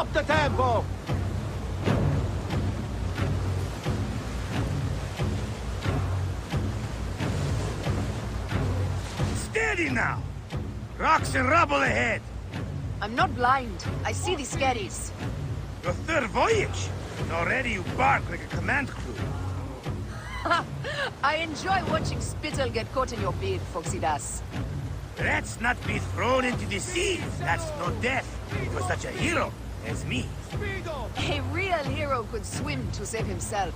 Up the tempo! Steady now! Rocks and rubble ahead! I'm not blind. I see the scaries. Your third voyage? And already you bark like a command crew. I enjoy watching spittle get caught in your beard, Foxy Das. Let's not be thrown into the sea. That's no death for such a hero as me. A real hero could swim to save himself.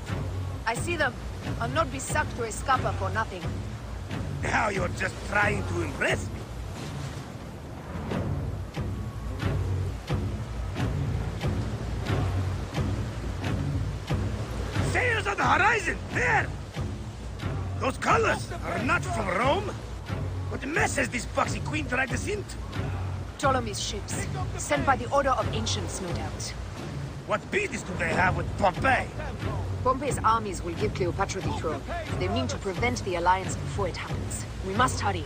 I see them. I'll not be sucked to a scupper for nothing. Now you're just trying to impress me. Sails on the horizon! There! Those colors are not from Rome. What mess has this foxy queen dragged us into? Ptolemy's ships, sent by the Order of Ancients, no doubt. What business do they have with Pompeii? Pompey's armies will give Cleopatra the throne. They mean to prevent the alliance before it happens. We must hurry.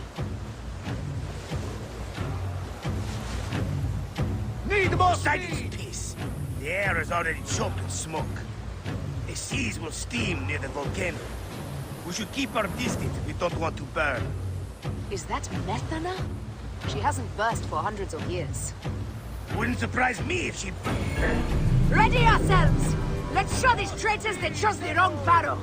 Need more Silence, speed! peace. The air is already choked with smoke. The seas will steam near the volcano. We should keep our distance if we don't want to burn. Is that Methana? She hasn't burst for hundreds of years. Wouldn't surprise me if she... Ready ourselves! Let's show these traitors they chose the wrong pharaoh!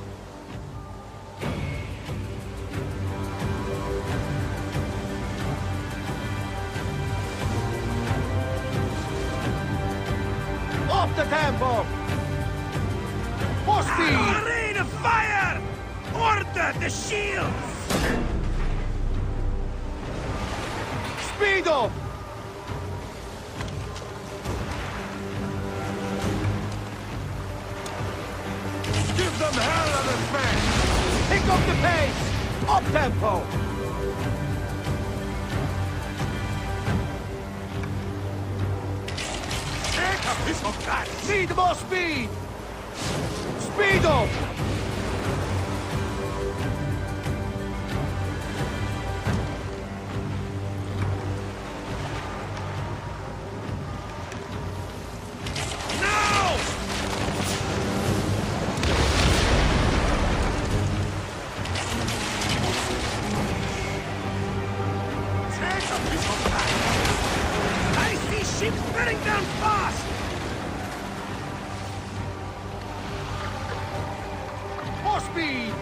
Off the tempo! More speed! A rain of fire! Order the shields! Speed up! Give them hell on the fan! Pick up the pace! Up tempo! Take a piece of that! Need more speed! Speed up! Now! Take a piece of that! I see ships bearing down fast! More speed!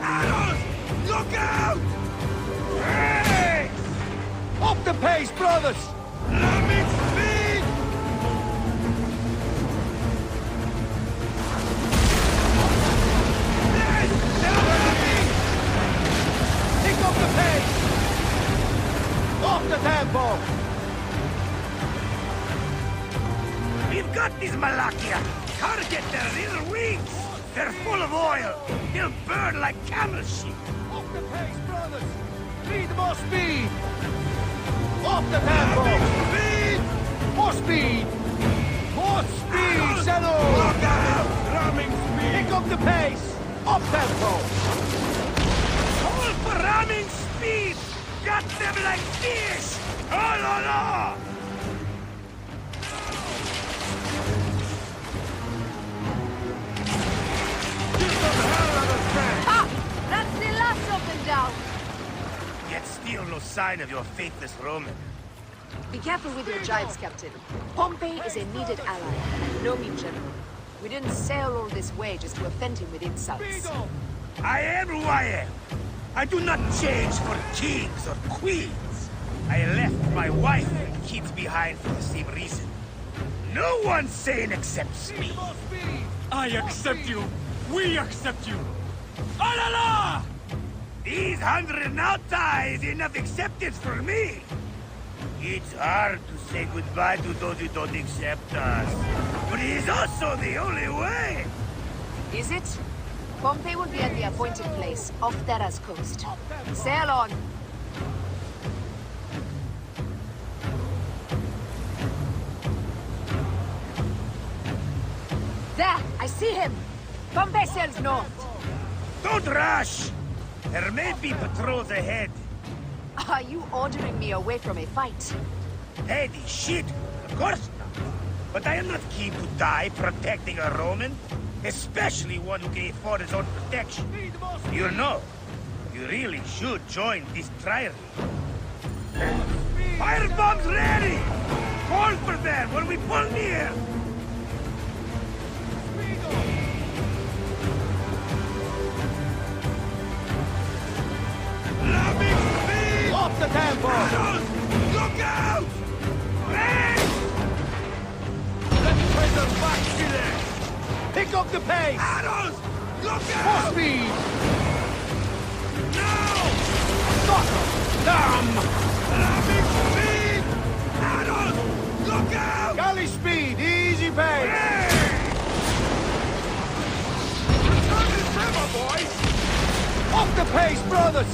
Arrows! Look out! Hey! Up the pace, brothers! Ramming speed! Yes! Pick up the pace! Off the tempo! We've got these Malakia! Target their rear wings! They're full of oil! They'll burn like camel shit! Up the pace, brothers! Need more speed! Off the tempo! Speed! More speed! More speed, Zeno! Look out! Ramming speed! Pick up the pace! Up tempo! All for ramming speed! Got them like fish! Oh, no, no! Ha! That's the last of them down! Yet still no sign of your faithless Roman. Be careful with your giants, Captain. Pompey is a needed ally, and no mean general. We didn't sail all this way just to offend him with insults. I am who I am. I do not change for kings or queens. I left my wife and kids behind for the same reason. No one sane accepts me. I accept you! We accept you! Alala! These 100 nauta is enough acceptance for me. It's hard to say goodbye to those who don't accept us. But it is also the only way. Is it? Pompey will be at the appointed place, off Terra's coast. Sail on! There! I see him! Pompey sails north! Don't rush. There may be patrols ahead. Are you ordering me away from a fight? Hey, the shit. Of course not. But I am not keen to die protecting a Roman, especially one who can afford his own protection. You know, you really should join this trial. Firebombs ready! Call for them when we pull near! Off the tempo! Look out! Hey! Let's press them back, killer! Pick up the pace! Arrows! Look For out! speed! No! Stop! Damn! Rapid speed! Arrows! Look out! Galley speed! Easy pace! Hey! Return to tremor, boys! Off the pace, brothers!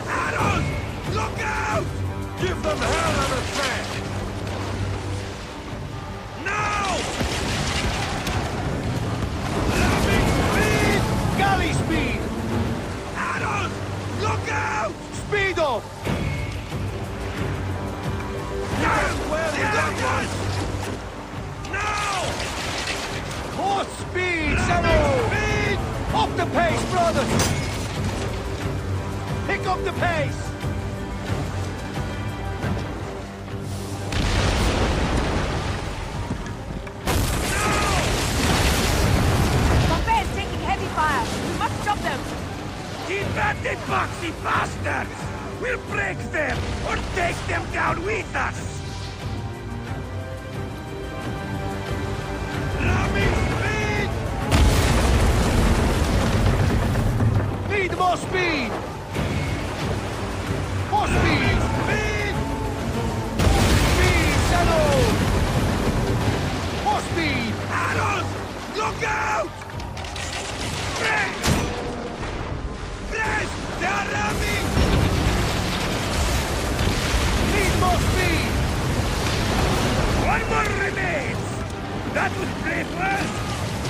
Arrows! Look out! Give them hell of a track! Now! Galley speed! Arrows! Look out! Speed up! Well done, boys! Now! More speed, Zeno! Speed! Up the pace, brothers! Pick up the pace! Pompey is taking heavy fire. We must stop them. Keep at the boxy bastards! We'll break them, or take them down with us! Ramming speed! Need more speed! More speed! Speed! Speed, Zeno! More speed! Arrows! Look out! Press! Press! They are ramming! Need more speed! One more remains! That was brave well!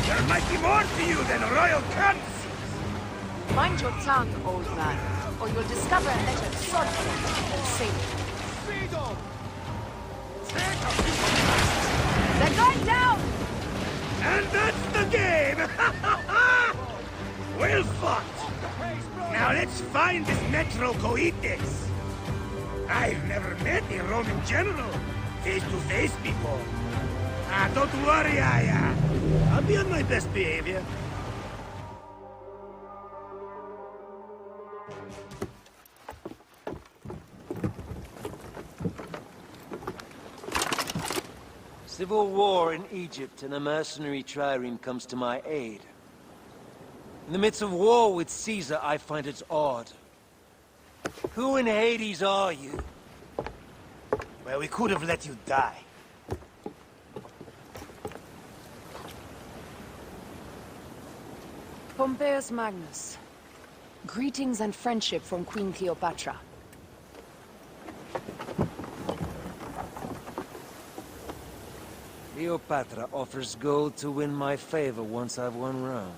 There might be more to you than royal currencies! Mind your tongue, old man, or you'll discover a letter sodden and safe. Speed up! They're going down! And that's the game! Well fought! Now let's find this Metro Coites! I've never met a Roman general face to face before. Ah, don't worry, Hyena. I'll be on my best behavior. Civil war in Egypt, and a mercenary trireme comes to my aid. In the midst of war with Caesar, I find it odd. Who in Hades are you? Well, we could have let you die. Pompeius Magnus. Greetings and friendship from Queen Cleopatra. Cleopatra offers gold to win my favor once I've won Rome.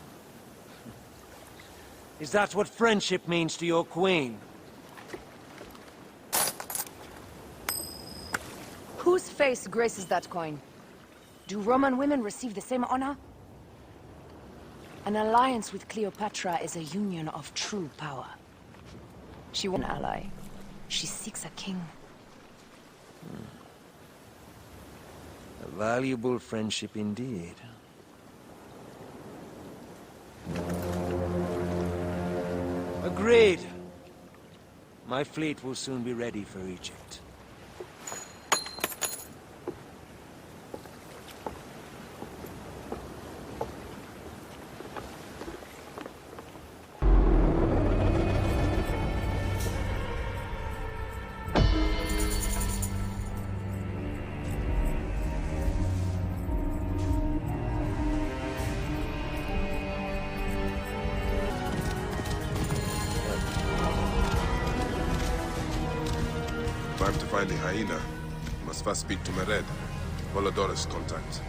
Is that what friendship means to your queen? Whose face graces that coin? Do Roman women receive the same honor? An alliance with Cleopatra is a union of true power. She wants an ally. She seeks a king. A valuable friendship indeed. Agreed. My fleet will soon be ready for Egypt. Time to find the Hyena. Must first speak to Mered, Volodora's contact.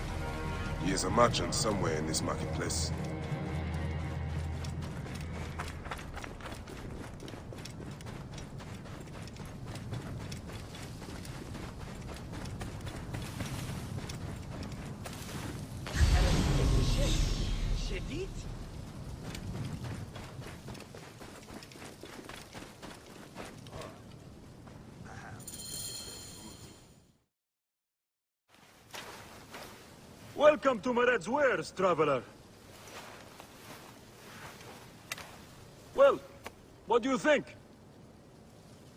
He is a merchant somewhere in this marketplace. Welcome to Mared's wares, traveler. Well, what do you think?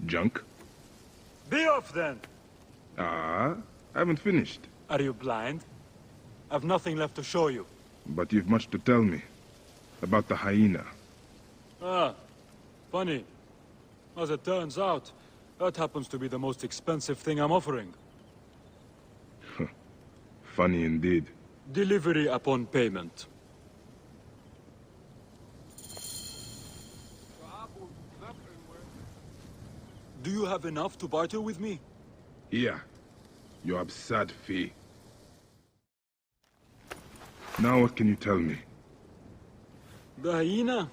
Junk? Be off then! I haven't finished. Are you blind? I've nothing left to show you. But you've much to tell me. About the hyena. Ah, funny. As it turns out, that happens to be the most expensive thing I'm offering. Funny indeed. Delivery upon payment. Do you have enough to barter with me? Here. Your absurd fee. Now what can you tell me? The hyena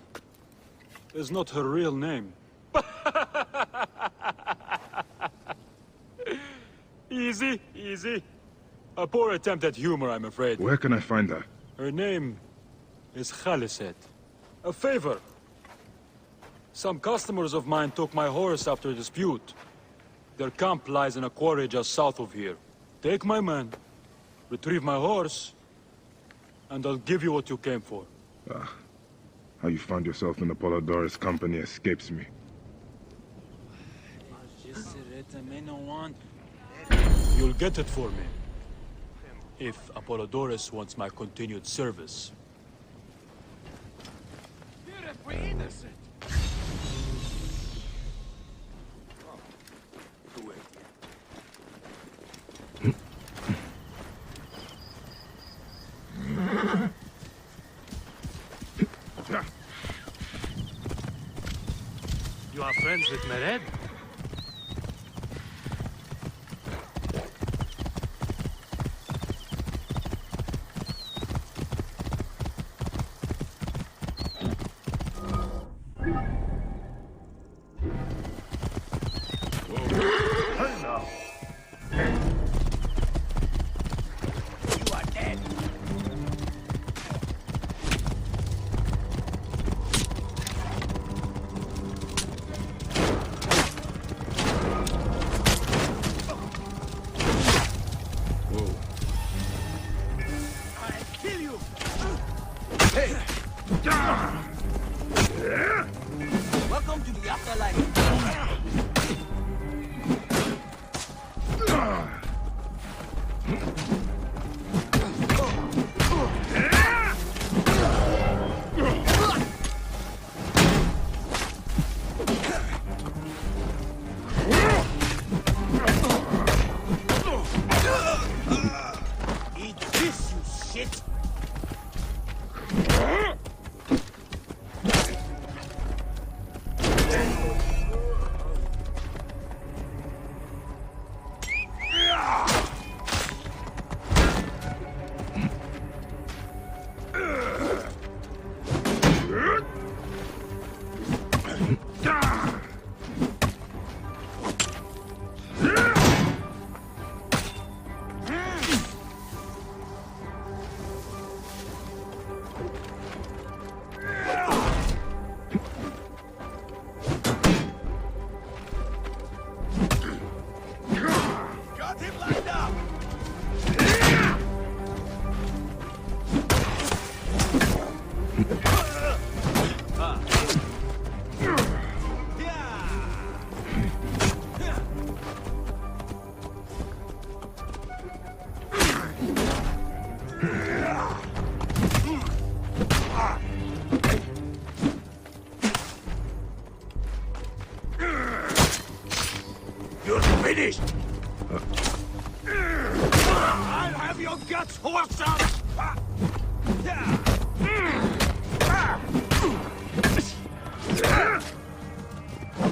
is not her real name. Easy, easy. A poor attempt at humor, I'm afraid. Where can I find her? Her name is Khaliset. A favor. Some customers of mine took my horse after a dispute. Their camp lies in a quarry just south of here. Take my man, retrieve my horse, and I'll give you what you came for. How you found yourself in Apollodorus' company escapes me. You'll get it for me. If Apollodorus wants my continued service. You are friends with Mered? Welcome to the afterlife. Eat this, you shit! Got him lined up! You're finished! I'll have your guts, horse up!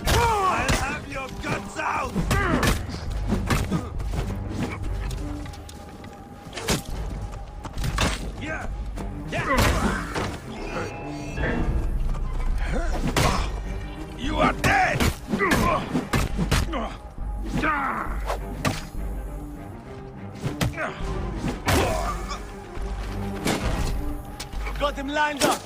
I'll have your guts out! Yeah! You are dead! Got him lined up!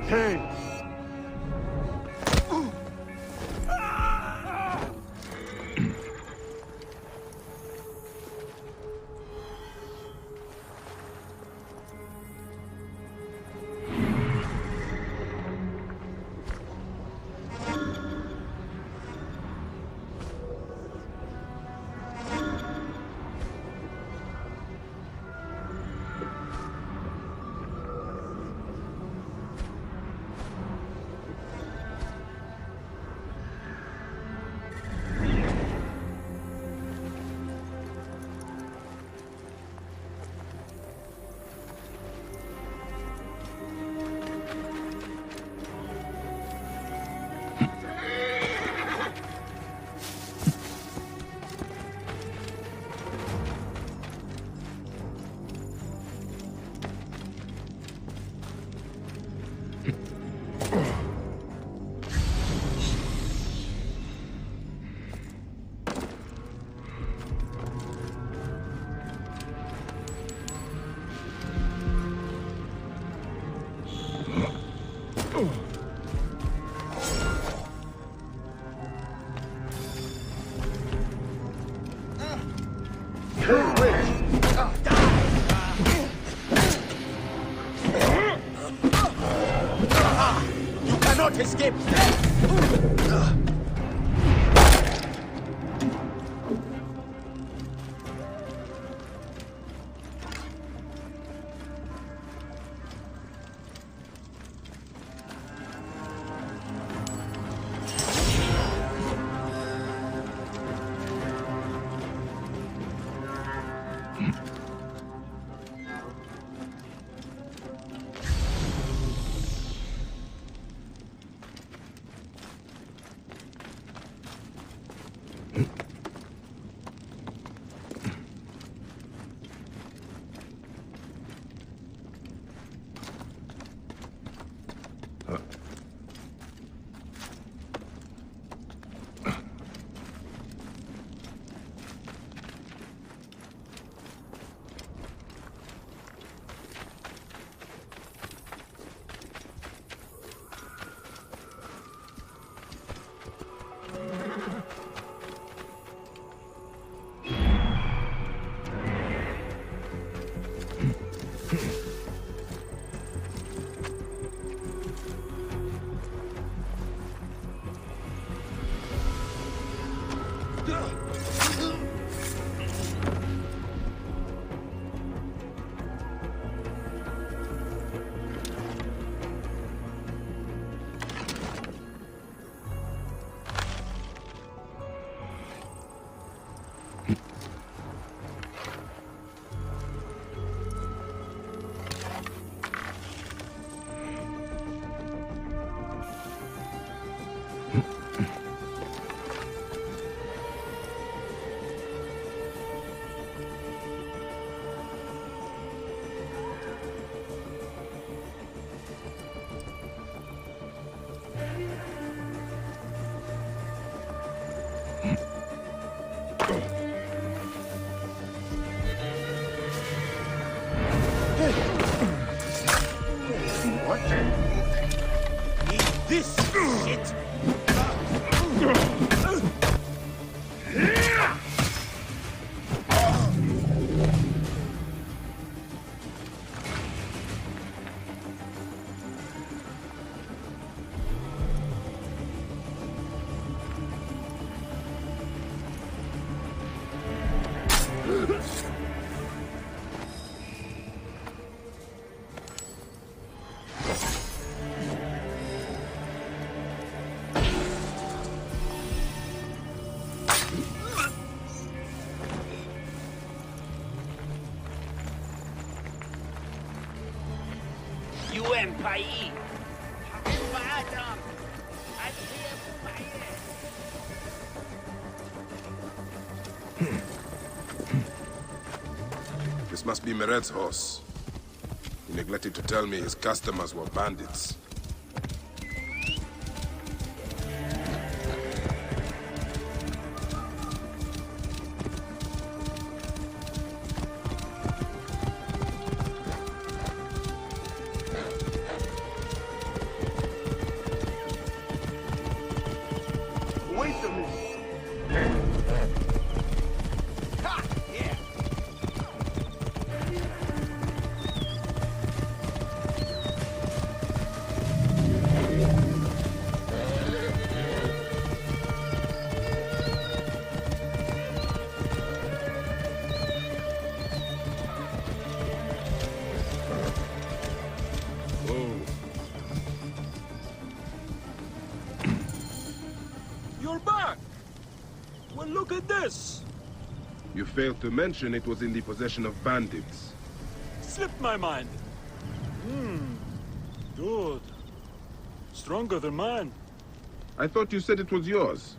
Hey! You cannot escape! This shit! This must be Mered's horse. He neglected to tell me his customers were bandits. look at this! You failed to mention it was in the possession of bandits. Slipped my mind. Good. Stronger than mine. I thought you said it was yours.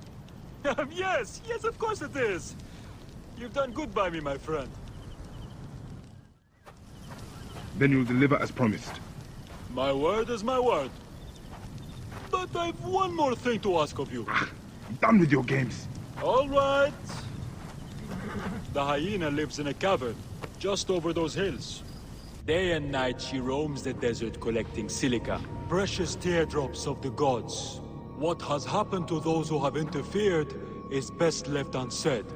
Yes, of course it is. You've done good by me, my friend. Then you'll deliver as promised. My word is my word. But I've one more thing to ask of you. Done with your games. All right. The hyena lives in a cavern, just over those hills. Day and night she roams the desert collecting silica, precious teardrops of the gods. What has happened to those who have interfered is best left unsaid.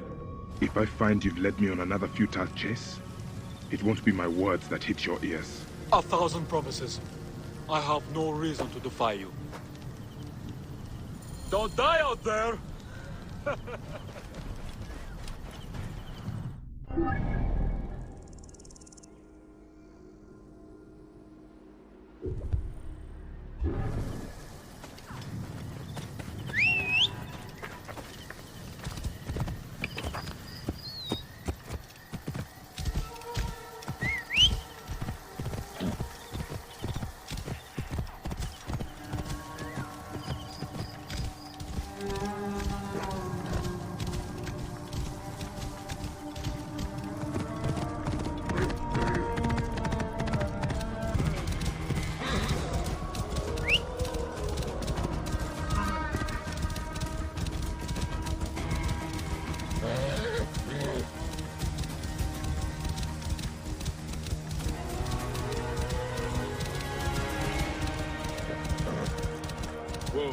If I find you've led me on another futile chase, it won't be my words that hit your ears. 1,000 promises. I have no reason to defy you. Don't die out there! Whoa.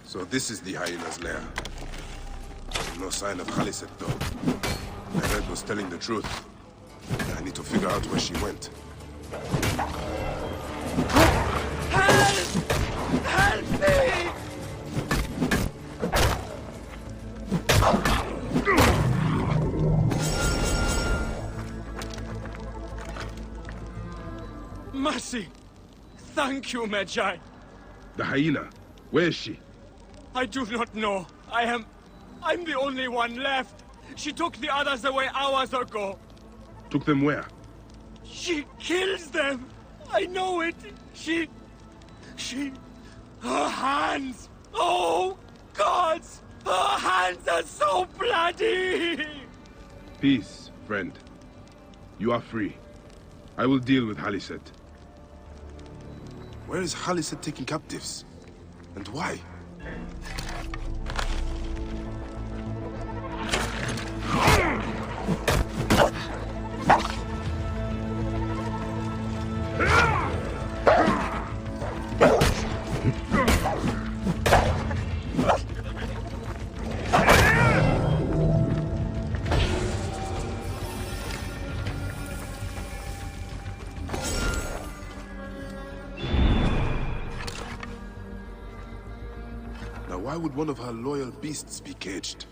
So this is the hyena's lair. No sign of Khaliset though. Mered was telling the truth. I need to figure out where she went. Help! Help me! Mercy! Thank you, Medjay. The hyena, where is she? I do not know. I'm the only one left. She took the others away hours ago. Took them where? She kills them. I know it. Her hands. Oh, gods! Her hands are so bloody! Peace, friend. You are free. I will deal with Haliset. Where is Haliset taking captives? And why? Why would one of her loyal beasts be caged?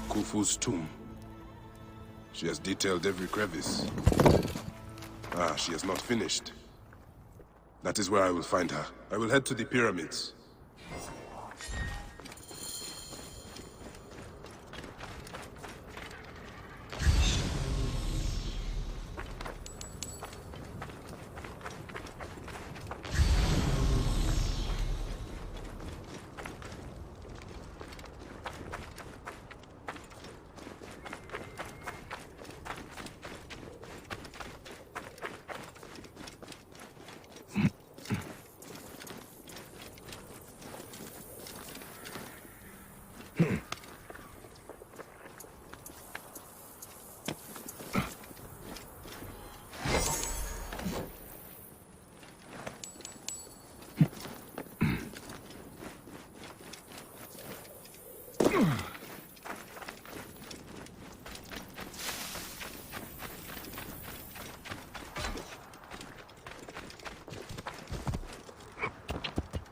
Khufu's tomb. She has detailed every crevice. Ah, she has not finished. That is where I will find her. I will head to the pyramids.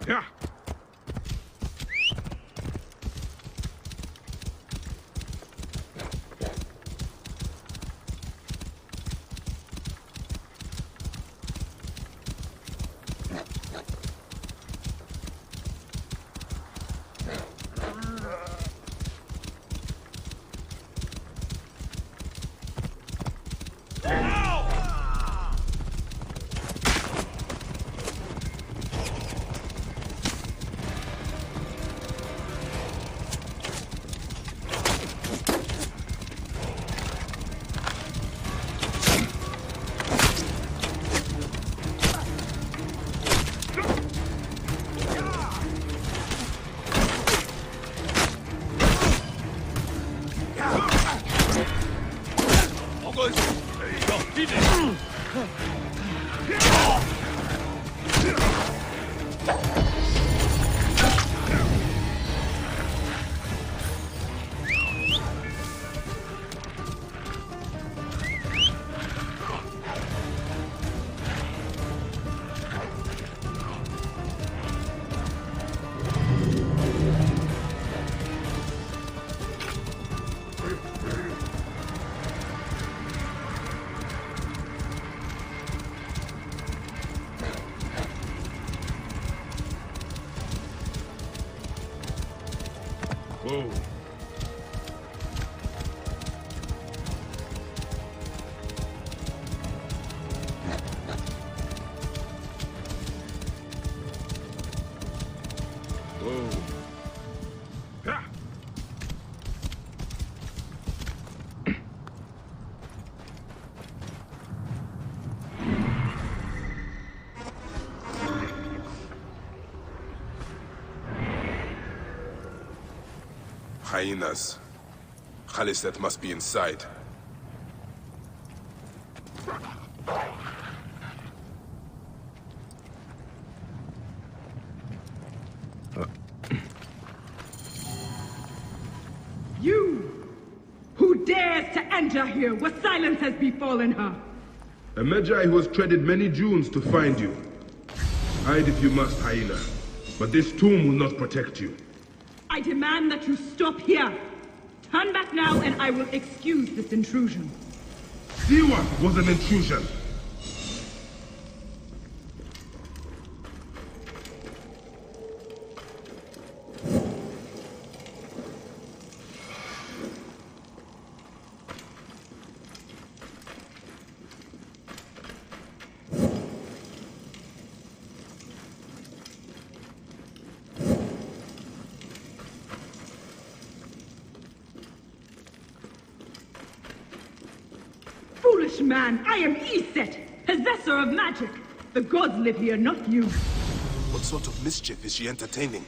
Yeah. Whoa. Whoa. Ah. Hyenas. Khaliset must be inside. You! Who dares to enter here? What silence has befallen her? A Magi who has treaded many dunes to find you. Hide if you must, Hyena. But this tomb will not protect you. I demand that you stop here. Turn back now and I will excuse this intrusion. Siwa was an intrusion. Foolish man, I am Iset, possessor of magic. The gods live here, not you. What sort of mischief is she entertaining?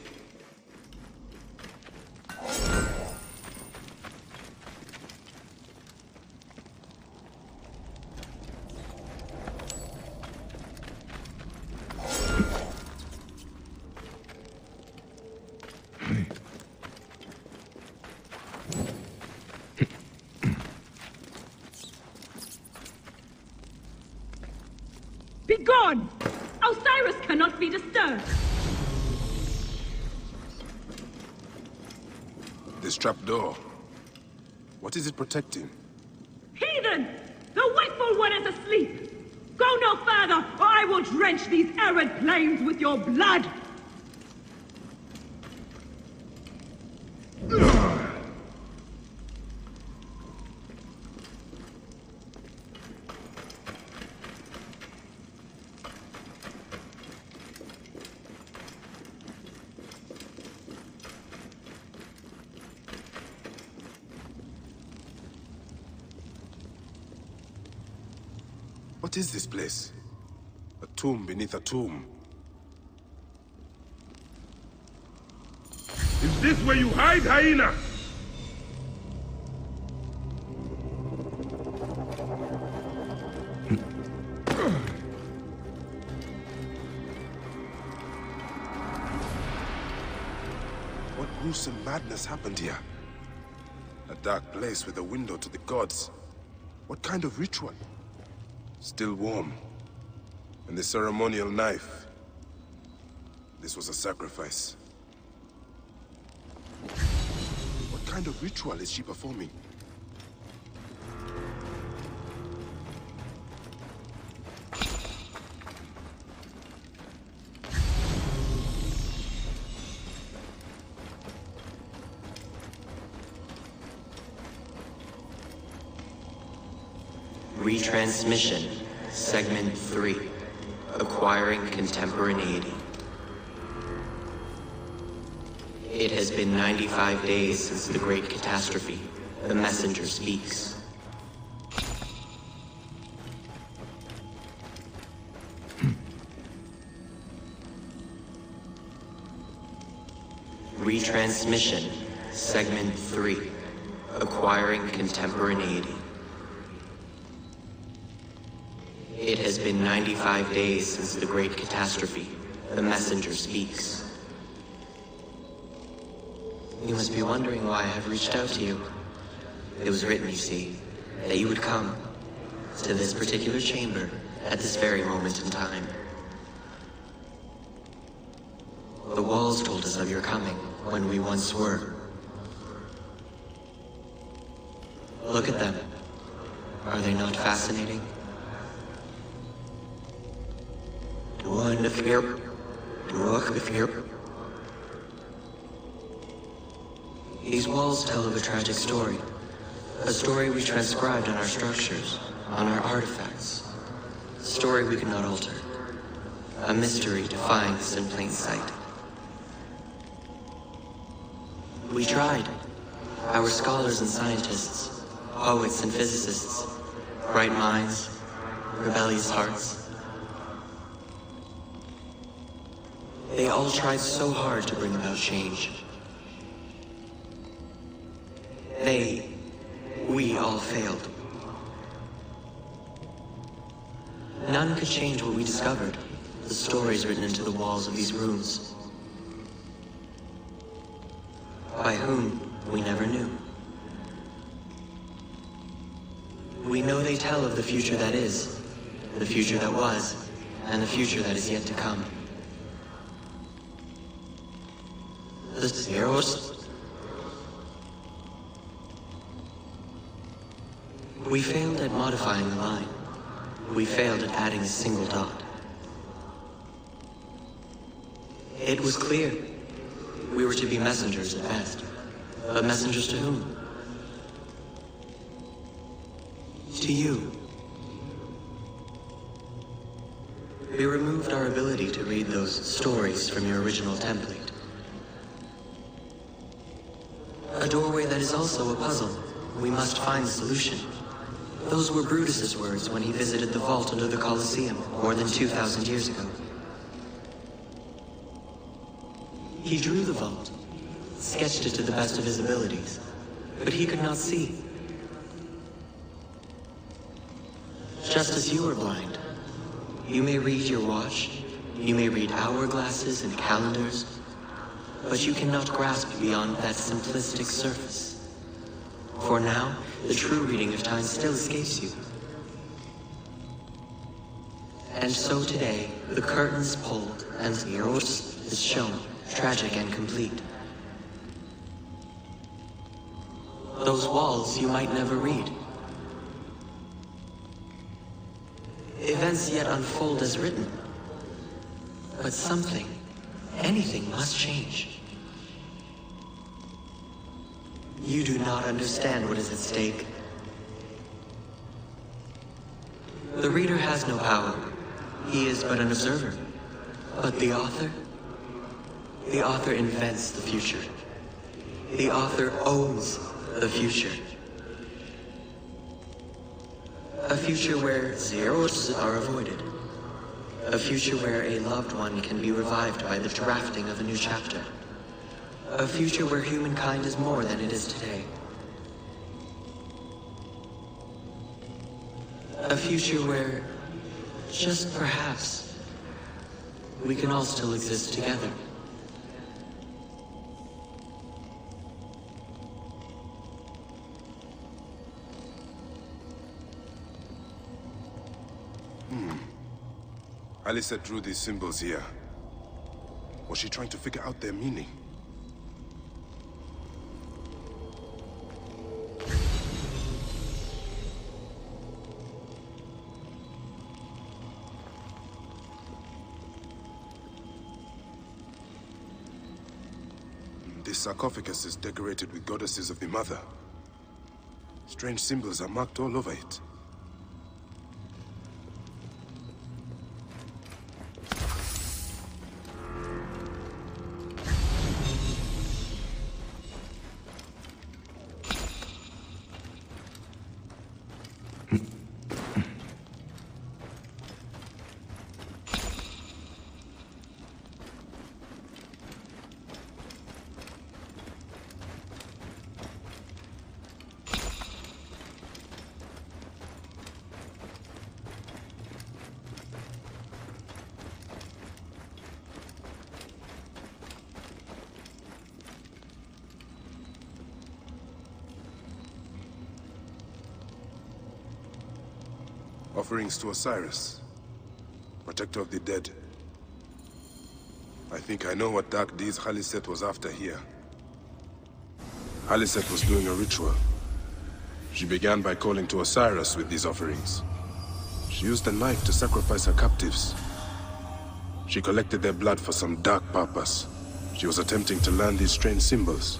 Be gone! Osiris cannot be disturbed. This trapdoor. What is it protecting? Heathen! The wakeful one is asleep! Go no further, or I will drench these arid plains with your blood! What is this place? A tomb beneath a tomb. Is this where you hide, Hyena? What gruesome madness happened here? A dark place with a window to the gods. What kind of ritual? Still warm. And the ceremonial knife. This was a sacrifice. What kind of ritual is she performing? Retransmission, Segment 3, Acquiring Contemporaneity. It has been 95 days since the Great Catastrophe. The messenger speaks. Retransmission, Segment 3, Acquiring Contemporaneity. It has been 95 days since the Great Catastrophe. The messenger speaks. You must be wondering why I have reached out to you. It was written, you see, that you would come to this particular chamber at this very moment in time. The walls told us of your coming when we once were. Look at them. Are they not fascinating? These walls tell of a tragic story. A story we transcribed on our structures, on our artifacts. A story we cannot alter. A mystery defying us in plain sight. We tried. Our scholars and scientists, poets and physicists, bright minds, rebellious hearts. They all tried so hard to bring about change. We all failed. None could change what we discovered, the stories written into the walls of these rooms. By whom, we never knew. We know they tell of the future that is, the future that was, and the future that is yet to come. The zeros? We failed at modifying the line. We failed at adding a single dot. It was clear. We were to be messengers at best. But messengers to whom? To you. We removed our ability to read those stories from your original template. A doorway that is also a puzzle. We must find the solution. Those were Brutus's words when he visited the vault under the Colosseum more than 2,000 years ago. He drew the vault, sketched it to the best of his abilities, but he could not see. Just as you are blind, you may read your watch, you may read hourglasses and calendars, but you cannot grasp beyond that simplistic surface. For now, the true reading of time still escapes you. And so today, the curtains pulled and the Eros is shown, tragic and complete. Those walls you might never read. Events yet unfold as written. But something, anything must change. You do not understand what is at stake. The reader has no power. He is but an observer. But the author invents the future. The author owns the future. A future where zeros are avoided. A future where a loved one can be revived by the drafting of a new chapter. A future where humankind is more than it is today. A future where, just perhaps, we can all still exist together. Alicet drew these symbols here. Was she trying to figure out their meaning? This sarcophagus is decorated with goddesses of the Mother. Strange symbols are marked all over it. Offerings to Osiris, protector of the dead. I think I know what dark deeds Alicet was after here. Alicet was doing a ritual. She began by calling to Osiris with these offerings. She used a knife to sacrifice her captives. She collected their blood for some dark purpose. She was attempting to learn these strange symbols.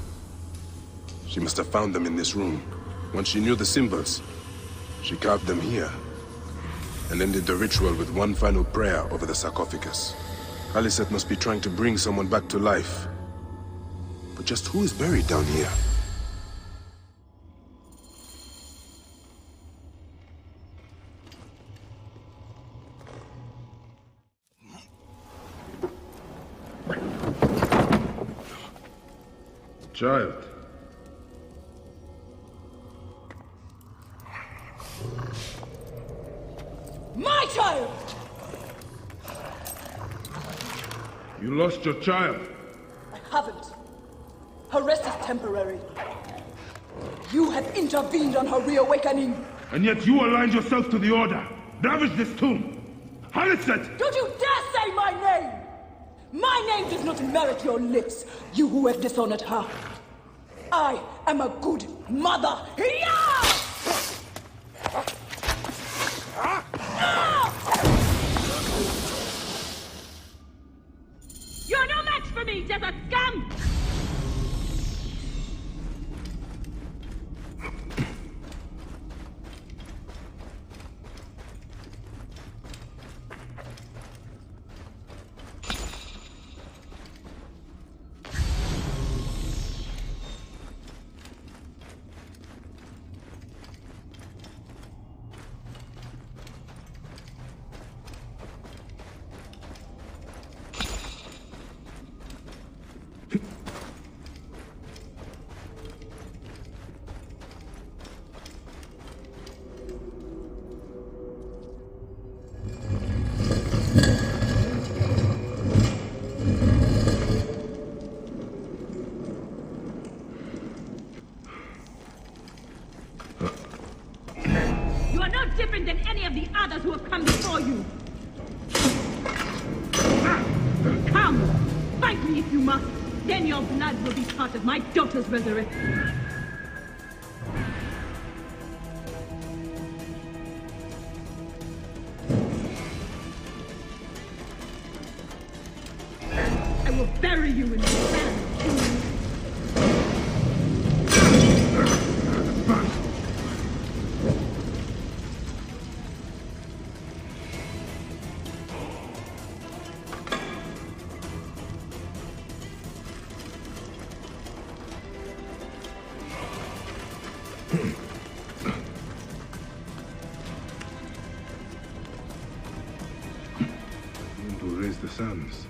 She must have found them in this room. Once she knew the symbols, she carved them here, and ended the ritual with one final prayer over the sarcophagus. Alicet must be trying to bring someone back to life. But just who is buried down here? Child. My child! You lost your child. I haven't. Her rest is temporary. You have intervened on her reawakening. And yet you aligned yourself to the Order. Ravage this tomb. Alicet! Don't you dare say my name! My name does not merit your lips, you who have dishonored her. I am a good mother. Yeah! You're no match for me, desert scum! Different than any of the others who have come before you. Come, fight me if you must. Then your blood will be part of my daughter's resurrection. I will bury you in the sand. To raise the sons.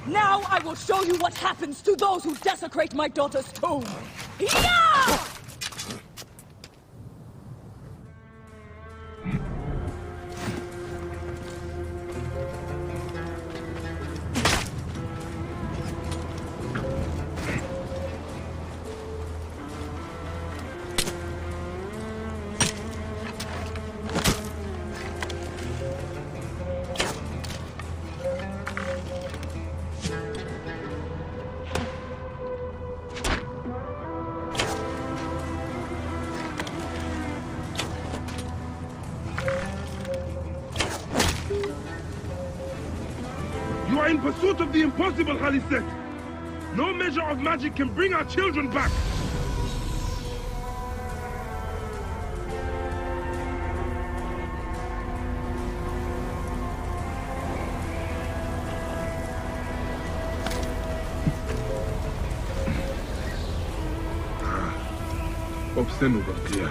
Now I will show you what happens to those who desecrate my daughter's tomb! Yeah! You are in pursuit of the impossible, Khaliset. No measure of magic can bring our children back. Obsceno, clear.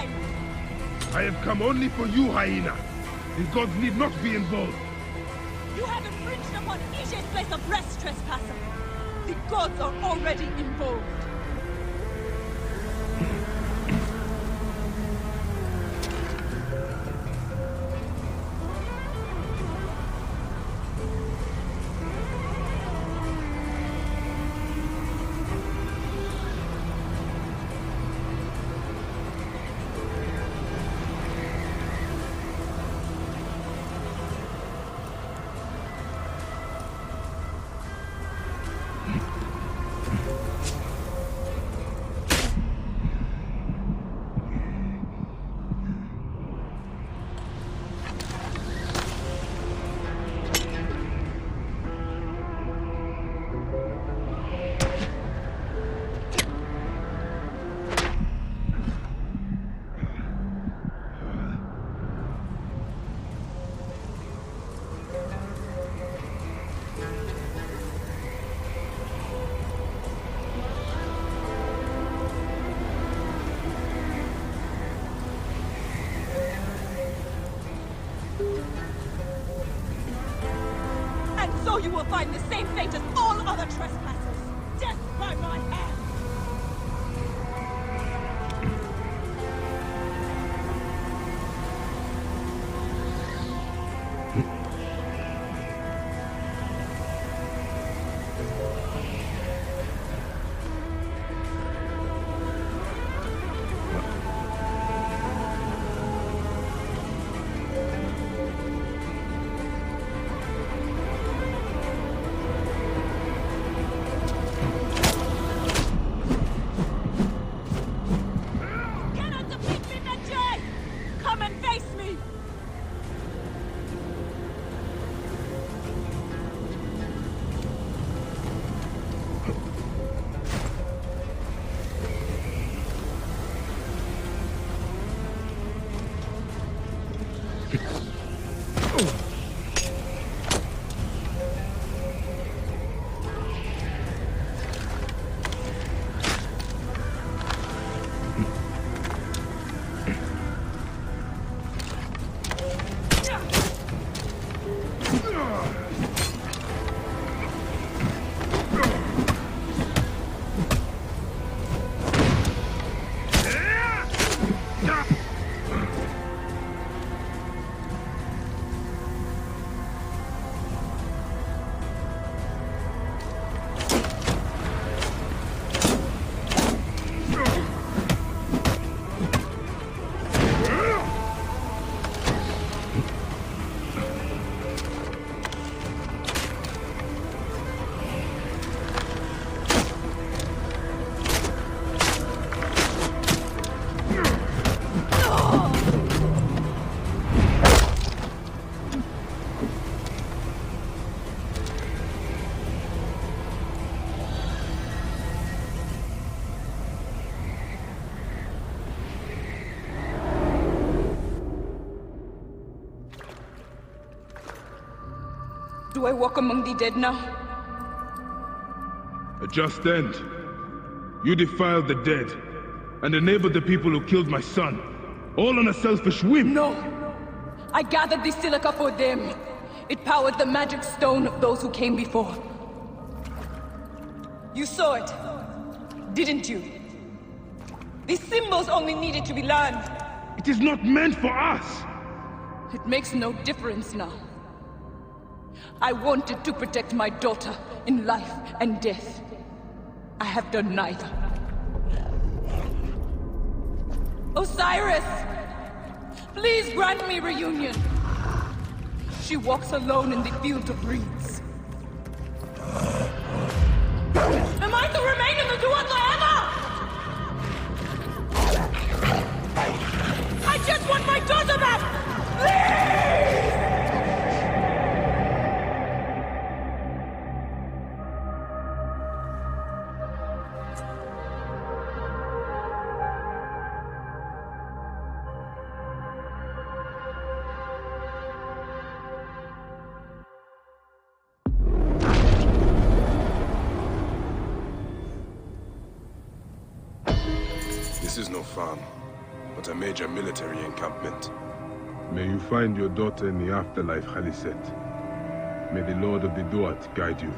time! I have come only for you, Hyena. The gods need not be involved. You have infringed upon Ije's place of rest, trespasser! The gods are already involved! So you will find the same fate as all other trespassers! Death by my hand! Do I walk among the dead now? A just end. You defiled the dead, and enabled the people who killed my son, all on a selfish whim. No! I gathered the silica for them. It powered the magic stone of those who came before. You saw it, didn't you? These symbols only needed to be learned. It is not meant for us! It makes no difference now. I wanted to protect my daughter in life and death. I have done neither. Osiris! Please grant me reunion. She walks alone in the field of reeds. Am I to remain in the Duat forever? I just want my daughter back! Please! This is no farm. but a major military encampment. May you find your daughter in the afterlife, Khaliset. May the Lord of the Duat guide you.